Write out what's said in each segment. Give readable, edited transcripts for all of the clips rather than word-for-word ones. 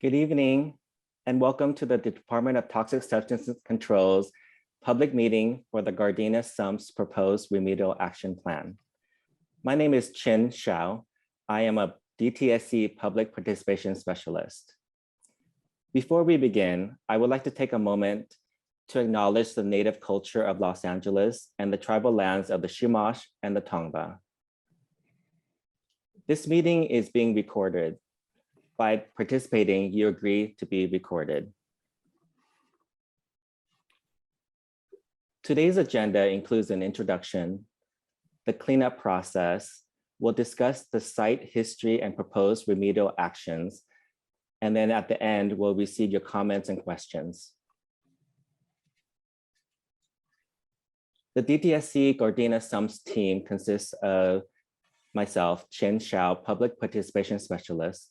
Good evening, and welcome to the Department of Toxic Substances Control's public meeting for the Gardena Sumps proposed remedial action plan. My name is Chen Xiao. I am a DTSC public participation specialist. Before we begin, I would like to take a moment to acknowledge the native culture of Los Angeles and the tribal lands of the Chumash and the Tongva. This meeting is being recorded. By participating, you agree to be recorded. Today's agenda includes an introduction, the cleanup process. We'll discuss the site history and proposed remedial actions. And then at the end, we'll receive your comments and questions. The DTSC Gardena Sumps team consists of myself, Chen Xiao, Public Participation Specialist,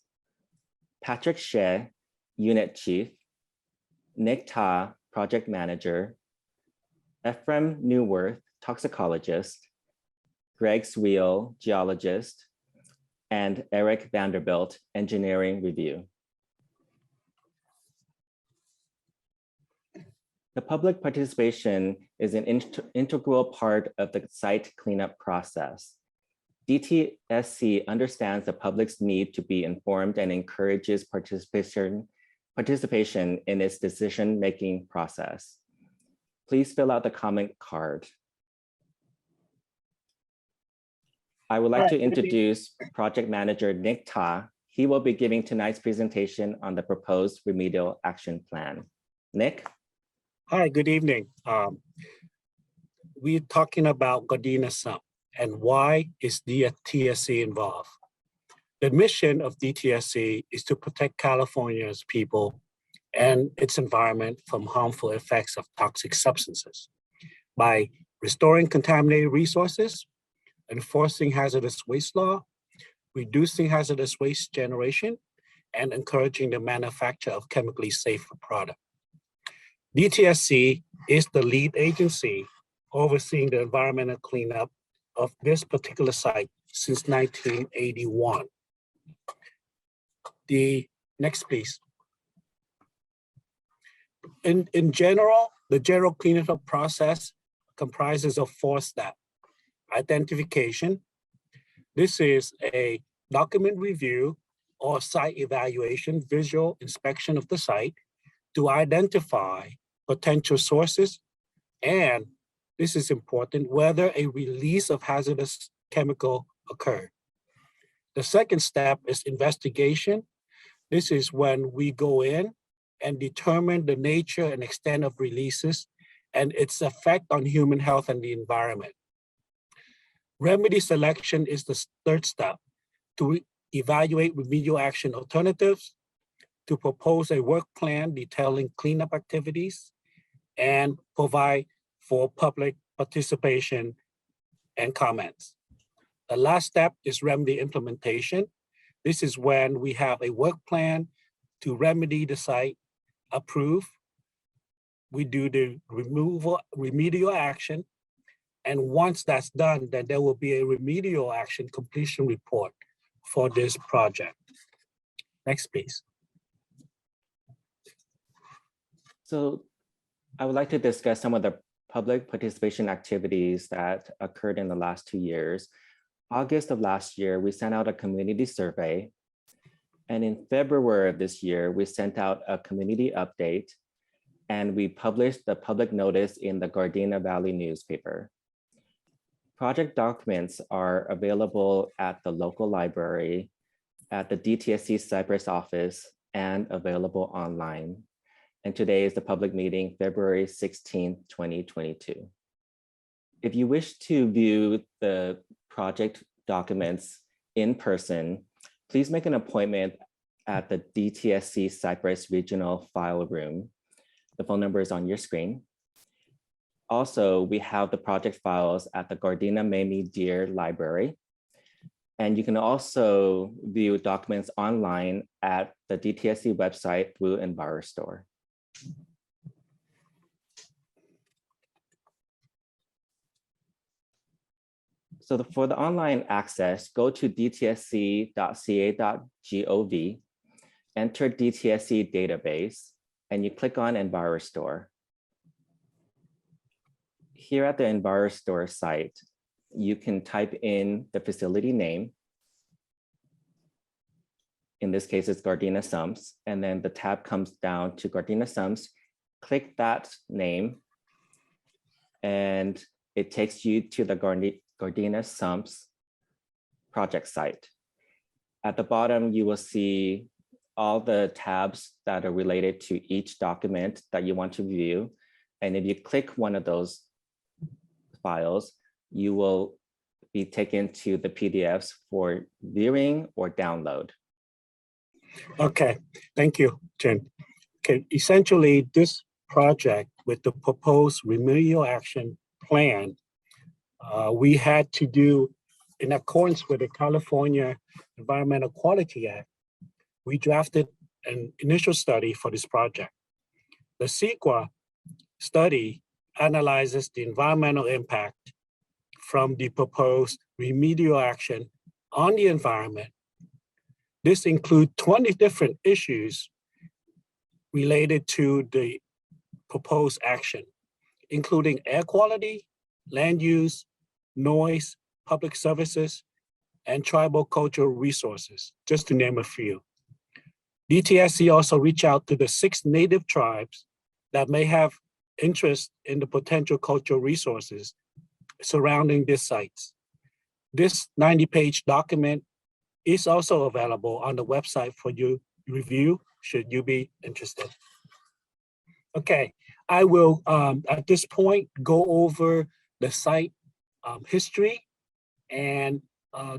Patrick Shea, Unit Chief, Nick Ta, Project Manager, Ephraim Newworth, Toxicologist, Greg Swiel, Geologist, and Eric Vanderbilt, Engineering Review. The public participation is an integral part of the site cleanup process. DTSC understands the public's need to be informed and encourages participation in its decision-making process. Please fill out the comment card. I would like to introduce Project Manager Nick Ta. He will be giving tonight's presentation on the proposed remedial action plan. Nick? Hi, good evening. We're talking about Gardena Sumps. And why is DTSC involved? The mission of DTSC is to protect California's people and its environment from harmful effects of toxic substances by restoring contaminated resources, enforcing hazardous waste law, reducing hazardous waste generation, and encouraging the manufacture of chemically safe products. DTSC is the lead agency overseeing the environmental cleanup of this particular site since 1981. The next, please. In general, the general cleanup process comprises of 4 steps. Identification. This is a document review or site evaluation, visual inspection of the site to identify potential sources, and this is important, whether a release of hazardous chemical occurred. The second step is investigation. This is when we go in and determine the nature and extent of releases and its effect on human health and the environment. Remedy selection is the third step, to evaluate remedial action alternatives, to propose a work plan detailing cleanup activities, and provide for public participation and comments. The last step is remedy implementation. This is when we have a work plan to remedy the site, approve, we do the remedial action, and once that's done, then there will be a remedial action completion report for this project. Next, please. So I would like to discuss some of the public participation activities that occurred in the last 2 years. August of last year, we sent out a community survey. And in February of this year, we sent out a community update and we published the public notice in the Gardena Valley newspaper. Project documents are available at the local library, at the DTSC Cypress office, and available online. And today is the public meeting, February 16th, 2022. If you wish to view the project documents in person, please make an appointment at the DTSC Cypress Regional File Room. The phone number is on your screen. Also, we have the project files at the Gardena Mamie Deer Library. And you can also view documents online at the DTSC website through EnviroStor. So for the online access, go to dtsc.ca.gov. enter DTSC database, and you click on EnviroStor. Here at the EnviroStor site, you can type in the facility name. In this case, it's Gardena Sumps, and then the tab comes down to Gardena Sumps. Click that name, and it takes you to the Gardena Sumps project site. At the bottom, you will see all the tabs that are related to each document that you want to view. And if you click one of those files, you will be taken to the PDFs for viewing or download. Okay, thank you, Jen. Okay, essentially this project with the proposed remedial action plan, we had to do in accordance with the California Environmental Quality Act. We drafted an initial study for this project. The CEQA study analyzes the environmental impact from the proposed remedial action on the environment. This includes 20 different issues related to the proposed action, including air quality, land use, noise, public services, and tribal cultural resources, just to name a few. DTSC also reached out to the 6 native tribes that may have interest in the potential cultural resources surrounding these sites. This 90-page document is also available on the website for you to review, should you be interested. Okay, I will at this point go over the site history and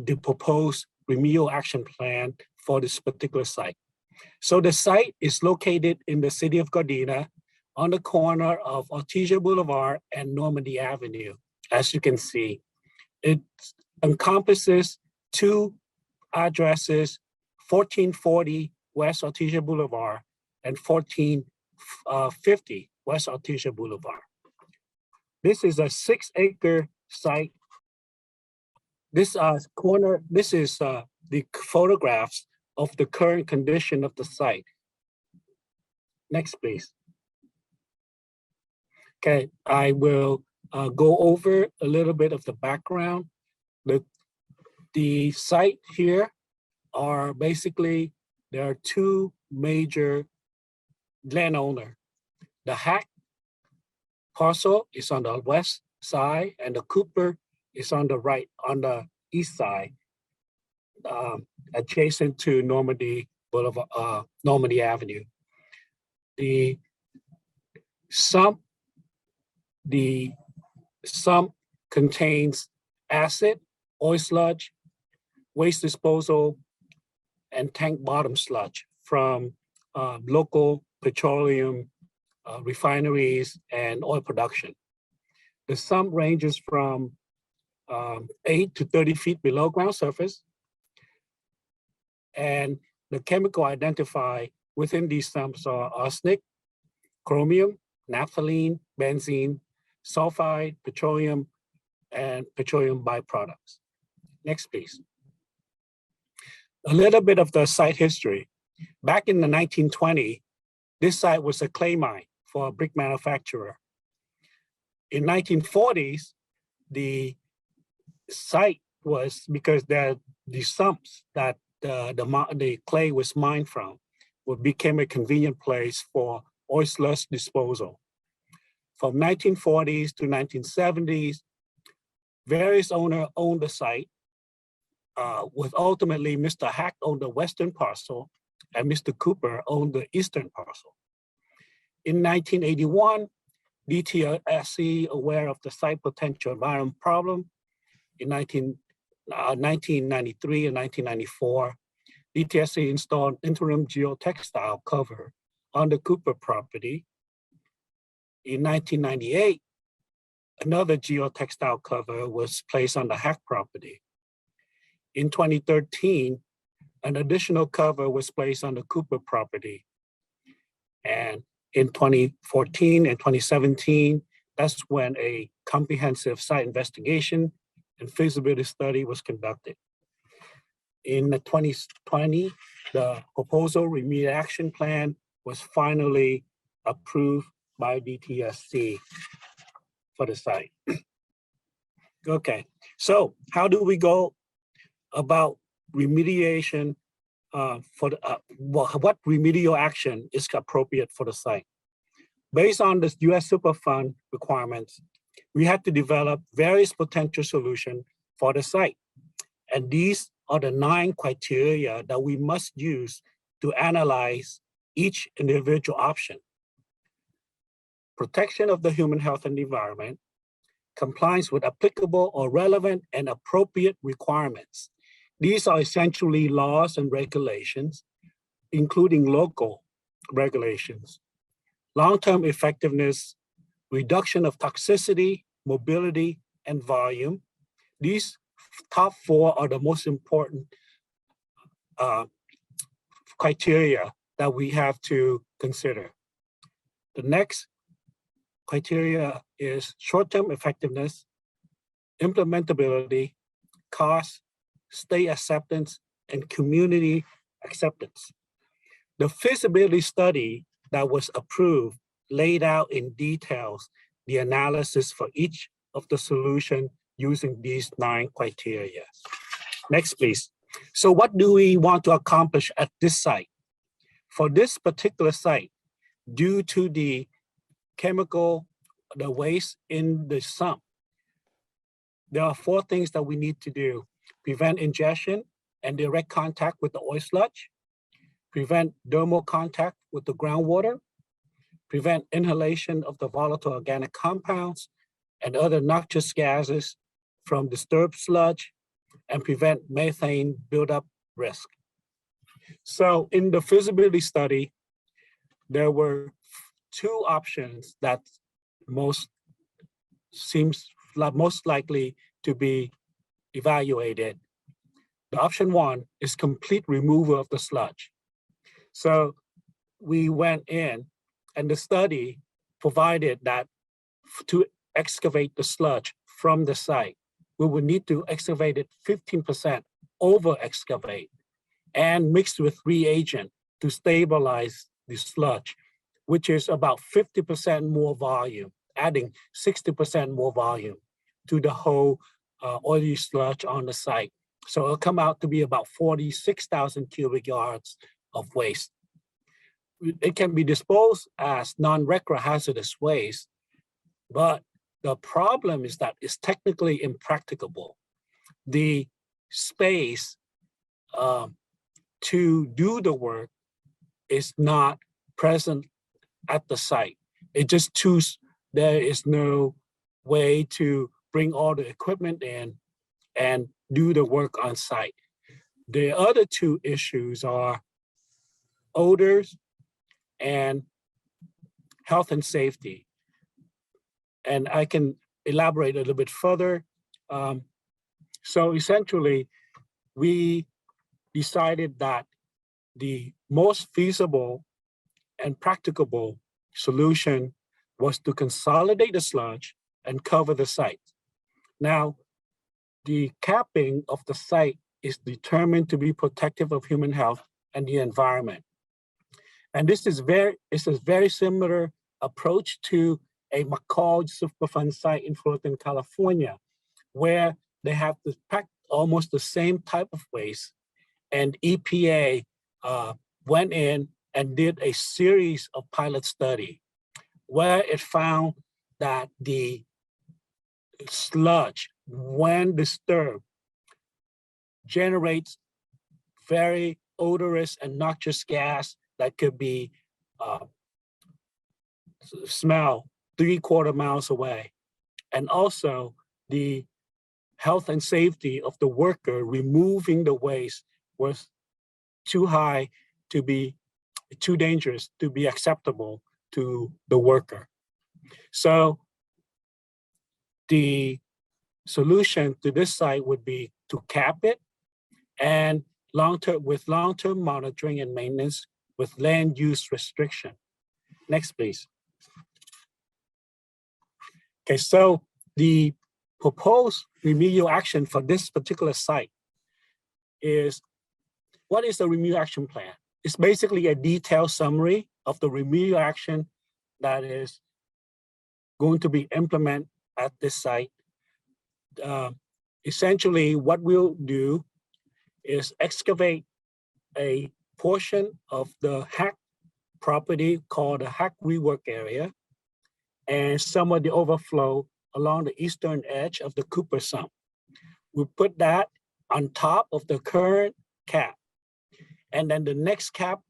the proposed remedial action plan for this particular site. So the site is located in the city of Gardena on the corner of Artesia Boulevard and Normandy Avenue. As you can see, it encompasses 2 addresses, 1440 West Artesia Boulevard and 1450 West Artesia Boulevard. This is a 6-acre site. This is the photographs of the current condition of the site. Next, please. Okay, I will go over a little bit of the background. The site here are basically, there are 2 major landowner. The Hack parcel is on the west side and the Cooper is on the right, on the east side, adjacent to Normandy Boulevard, Normandy Avenue. The sump contains acid, oil sludge, waste disposal, and tank bottom sludge from local petroleum refineries and oil production. The sump ranges from 8 to 30 feet below ground surface. And the chemical identified within these sumps are arsenic, chromium, naphthalene, benzene, sulfide, petroleum, and petroleum byproducts. Next, please. A little bit of the site history. Back in the 1920s, this site was a clay mine for a brick manufacturer. In 1940s, the site was, because the sumps that the clay was mined from became a convenient place for oil sludge disposal. From 1940s to 1970s, various owners owned the site, with ultimately Mr. Hack owned the western parcel and Mr. Cooper owned the eastern parcel. In 1981, DTSC, aware of the site potential environment problem, in 1993 and 1994, DTSC installed interim geotextile cover on the Cooper property. In 1998, another geotextile cover was placed on the Hack property. In 2013, an additional cover was placed on the Cooper property. And in 2014 and 2017, that's when a comprehensive site investigation and feasibility study was conducted. in the 2020, the proposal remedial action plan was finally approved by DTSC for the site. Okay, so how do we go about remediation for the, what remedial action is appropriate for the site? Based on the US Superfund requirements, we had to develop various potential solutions for the site. And these are the 9 criteria that we must use to analyze each individual option. Protection of the human health and environment, compliance with applicable or relevant and appropriate requirements. These are essentially laws and regulations, including local regulations. Long-term effectiveness, reduction of toxicity, mobility, and volume. These top 4 are the most important criteria that we have to consider. The next criteria is short-term effectiveness, implementability, cost, state acceptance, and community acceptance. The feasibility study that was approved laid out in details the analysis for each of the solution using these 9 criteria. Next, please. So what do we want to accomplish at this site? For this particular site, due to the waste in the sump, there are 4 things that we need to do. Prevent ingestion and direct contact with the oil sludge, prevent dermal contact with the groundwater, prevent inhalation of the volatile organic compounds and other noxious gases from disturbed sludge, and prevent methane buildup risk. So in the feasibility study, there were 2 options that most likely to be evaluated. The option 1 is complete removal of the sludge. So we went in and the study provided that to excavate the sludge from the site, we would need to excavate it 15% over excavate and mixed with reagent to stabilize the sludge, which is about 50% more volume, adding 60% more volume to the whole oily sludge on the site. So it'll come out to be about 46,000 cubic yards of waste. It can be disposed as non-recreational hazardous waste, but the problem is that it's technically impracticable. The space to do the work is not present at the site. There is no way to bring all the equipment in and do the work on site. The other 2 issues are odors and health and safety. And I can elaborate a little bit further. So essentially, we decided that the most feasible and practicable solution was to consolidate the sludge and cover the site. Now, the capping of the site is determined to be protective of human health and the environment. And this is a very similar approach to a McCall Superfund site in Fullerton, California, where they have almost the same type of waste, and EPA went in and did a series of pilot study where it found that the sludge, when disturbed, generates very odorous and noxious gas that could be smelled 3/4 miles away. And also the health and safety of the worker removing the waste was too high to be, too dangerous to be acceptable to the worker. So the solution to this site would be to cap it and long-term monitoring and maintenance with land use restriction. Next, please. Okay, so the proposed remedial action for this particular site is what is the remedial action plan? It's basically a detailed summary of the remedial action that is going to be implemented at this site. Essentially, what we'll do is excavate a portion of the hack property called the hack rework area and some of the overflow along the eastern edge of the Cooper Sump. We put that on top of the current cap. And then the next cap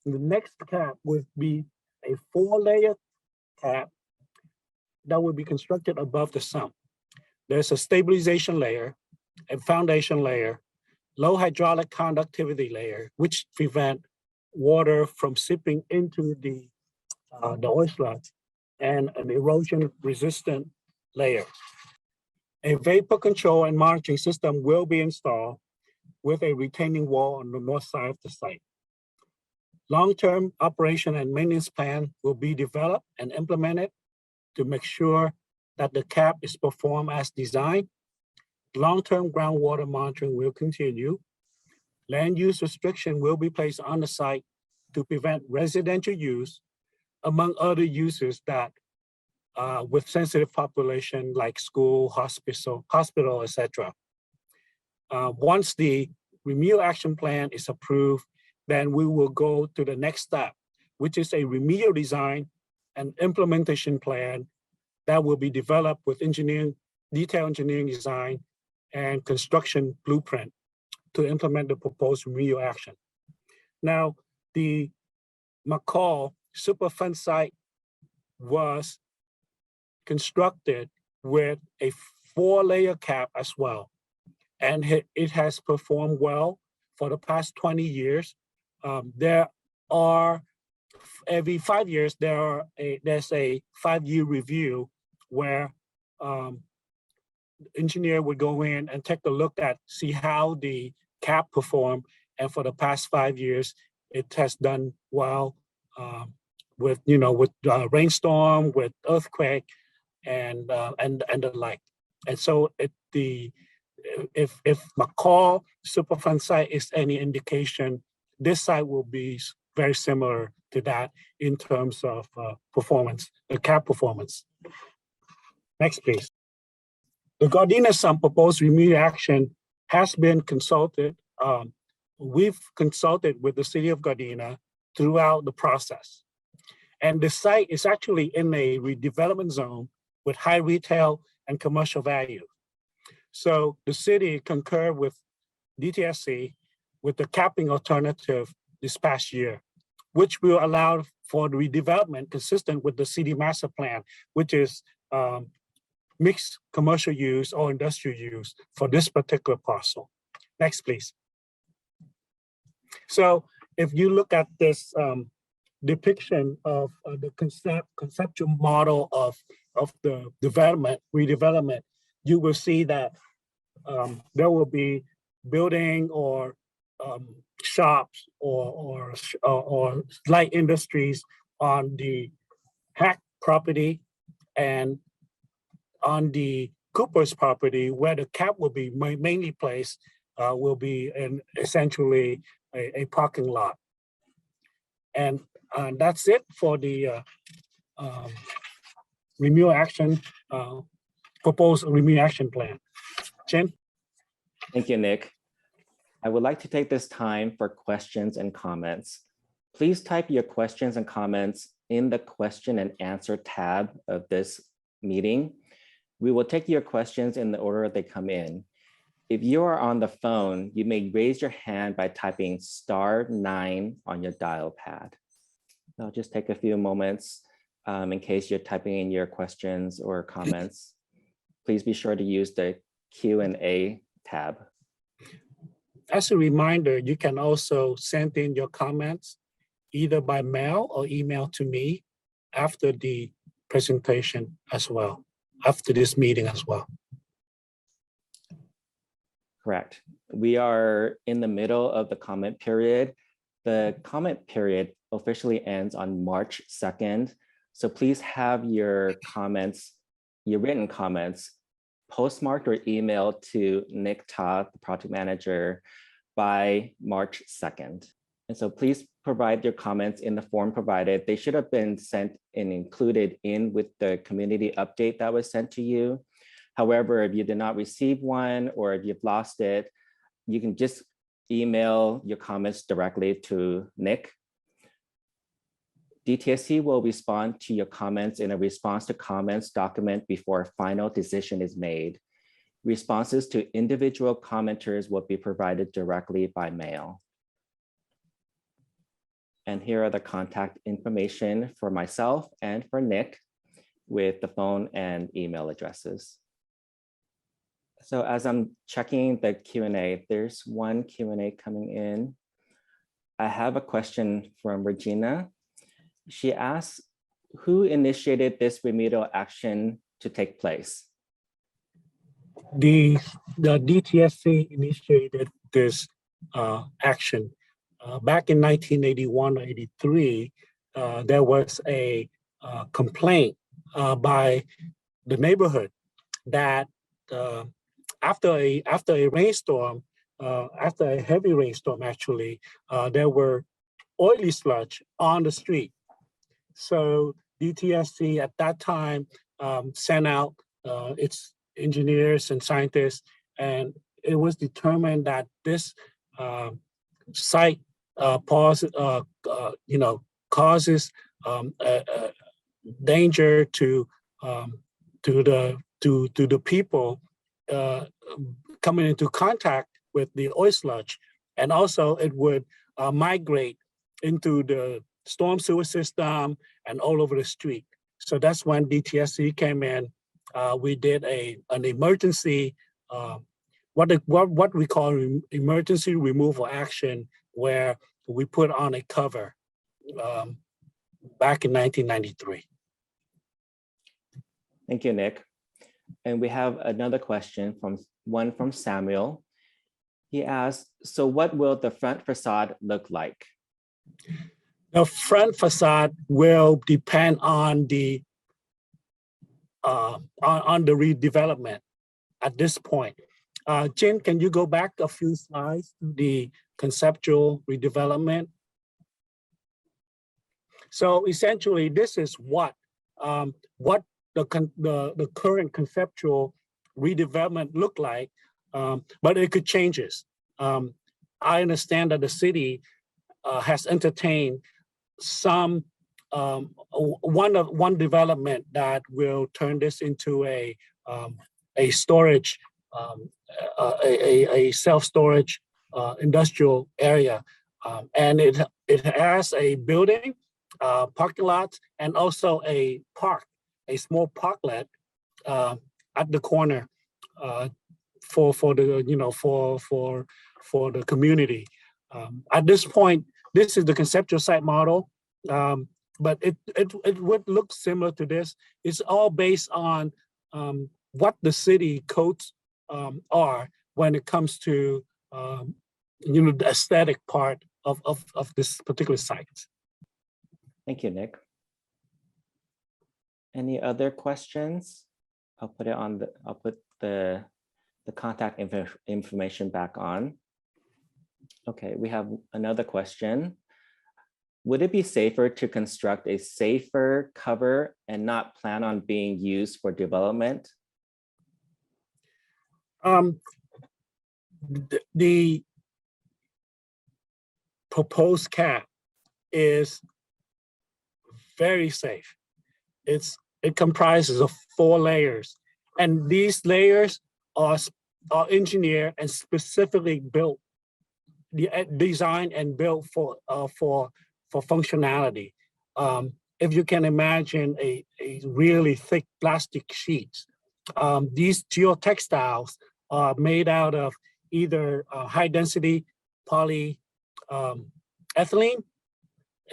would be a 4-layer cap that will be constructed above the sump. There's a stabilization layer, a foundation layer, low hydraulic conductivity layer, which prevent water from seeping into the oil sludge, and an erosion resistant layer. A vapor control and monitoring system will be installed with a retaining wall on the north side of the site. Long-term operation and maintenance plan will be developed and implemented to make sure that the cap is performed as designed. Long-term groundwater monitoring will continue. Land use restriction will be placed on the site to prevent residential use, among other uses that with sensitive population like school, hospital, etc. Once the remedial action plan is approved, then we will go to the next step, which is a remedial design and implementation plan that will be developed with detailed engineering design and construction blueprint to implement the proposed remedial action. Now, the McCall Superfund site was constructed with a 4-layer cap as well. And it has performed well for the past 20 years. There are, every 5 years, there's a 5-year review where engineer would go in and take a look at, see how the cap performed. And for the past 5 years, it has done well with rainstorm, with earthquake, and the like. And so if McCall Superfund site is any indication, this site will be very similar to that in terms of performance, the cap performance. Next, please. The Gardena Sump proposed remedial action has been consulted. We've consulted with the city of Gardena throughout the process. And the site is actually in a redevelopment zone with high retail and commercial value. So the city concurred with DTSC with the capping alternative this past year, which will allow for the redevelopment consistent with the city master plan, which is mixed commercial use or industrial use for this particular parcel. Next, please. So if you look at this depiction of the conceptual model of the redevelopment, you will see that there will be building or shops or light industries on the Hack property, and on the Cooper's property, where the cap will be mainly placed, will be essentially a parking lot. And that's it for the remedial action, proposed remedial action plan. Jim? Thank you, Nick. I would like to take this time for questions and comments. Please type your questions and comments in the question and answer tab of this meeting. We will take your questions in the order they come in. If you are on the phone, you may raise your hand by typing *9 on your dial pad. I'll just take a few moments in case you're typing in your questions or comments. Please be sure to use the Q&A tab. As a reminder, you can also send in your comments either by mail or email to me after the presentation as well, after this meeting as well. Correct. We are in the middle of the comment period. The comment period officially ends on March 2nd. So please have your comments, your written comments, postmarked or emailed to Nick Todd, the project manager, by March 2nd. And so please provide your comments in the form provided. They should have been sent and included in with the community update that was sent to you. However, if you did not receive one or if you've lost it, you can just email your comments directly to Nick. DTSC will respond to your comments in a response to comments document before a final decision is made. Responses to individual commenters will be provided directly by mail. And here are the contact information for myself and for Nick with the phone and email addresses. So as I'm checking the Q&A, there's one Q&A coming in. I have a question from Regina. She asks, who initiated this remedial action to take place? The DTSC initiated this action. Back in 1981 or 83, there was a complaint by the neighborhood that after a rainstorm, after a heavy rainstorm, actually, there were oily sludge on the street. So DTSC at that time sent out its engineers and scientists, and it was determined that this site causes danger to the people coming into contact with the oil sludge, and also it would migrate into the storm sewer system and all over the street. So that's when DTSC came in. We did an emergency, what we call emergency removal action, where we put on a cover back in 1993. Thank you, Nick. And we have another question from Samuel. He asks, so what will the front facade look like? The front facade will depend on the redevelopment at this point. Jin, can you go back a few slides to the conceptual redevelopment? So essentially, this is what the current conceptual redevelopment look like, but it could changes. I understand that the city has entertained some one development that will turn this into a storage, a self-storage industrial area, and it has a building, parking lot, and also a park, a small parklet at the corner for the community. At this point, this is the conceptual site model, but it would look similar to this. It's all based on what the city codes are when it comes to the aesthetic part of this particular site. Thank you, Nick. Any other questions? I'll put the contact information back on. Okay, we have another question. Would it be safer to construct a safer cover and not plan on being used for development? The proposed cap is very safe. It comprises of 4 layers, and these layers are engineered and specifically built, designed and built for functionality. If you can imagine a really thick plastic sheets, these geotextiles are made out of either high density polyethylene,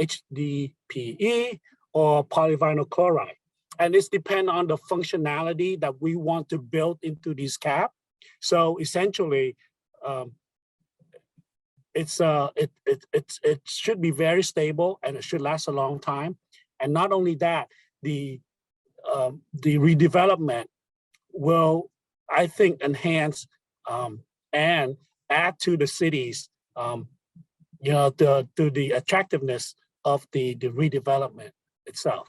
HDPE, or polyvinyl chloride. And it's depend on the functionality that we want to build into this cap. So essentially, it should be very stable and it should last a long time. And not only that, the redevelopment will, I think, enhance and add to the city's to the attractiveness of the redevelopment itself.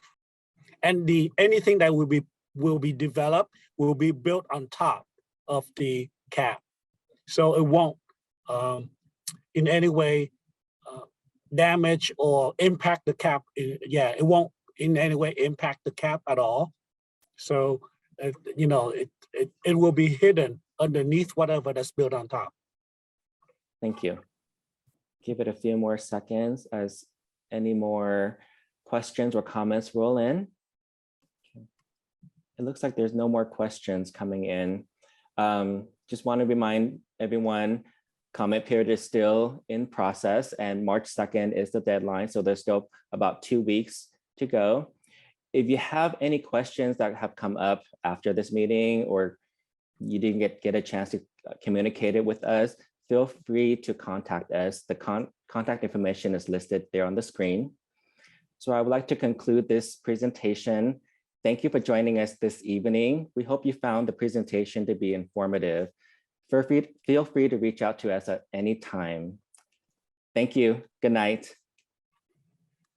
And anything that will be developed will be built on top of the cap. So it won't in any way damage or impact the cap. It won't in any way impact the cap at all. So, it will be hidden underneath whatever that's built on top. Thank you. Give it a few more seconds as any more questions or comments roll in. It looks like there's no more questions coming in. Just want to remind everyone, comment period is still in process and March 2nd is the deadline. So there's still about 2 weeks to go. If you have any questions that have come up after this meeting or you didn't get a chance to communicate it with us, feel free to contact us. The contact information is listed there on the screen. So I would like to conclude this presentation. Thank you for joining us this evening. We hope you found the presentation to be informative. Feel free to reach out to us at any time. Thank you. Good night.